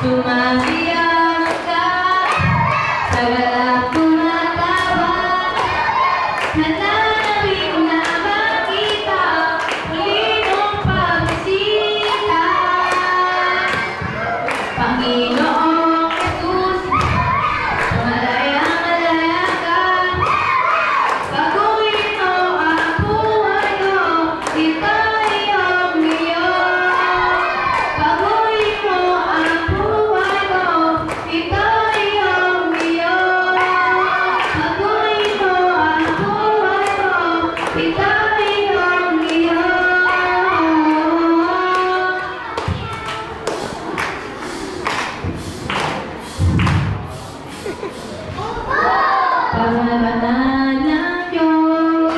Sumasiyang ka sa galak tumatawa. Hanapin mo na makita Panginoong pagbisita. Panginoong Jesus, malaya-malaya ka. Baguhin mo ang buhay ko, ito iyong Diyos. Baguhin mo ang buhay ko, ito iyong Diyos. Baguhin mo ang buhay ko, ito iyong Diyos. Pagmamahal ng Diyos,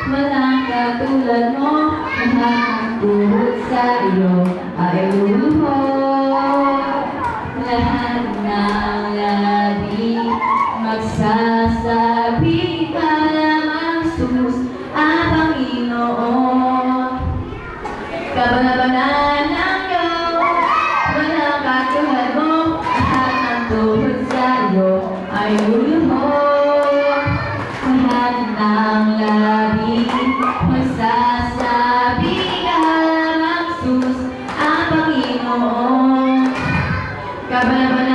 walang katulad mo. Lahat ng tuhod sa iyo ay luluhod. Lahat ng labi magsasabi ka lamang sus ang Panginoon. Kabanabanan ng Diyos, walang katulad mo. Lahat ng tuhod sa iyo ay luluhod. Lahat ng labi magsasabi ka lamang sus ang Panginoon. Kabanabanan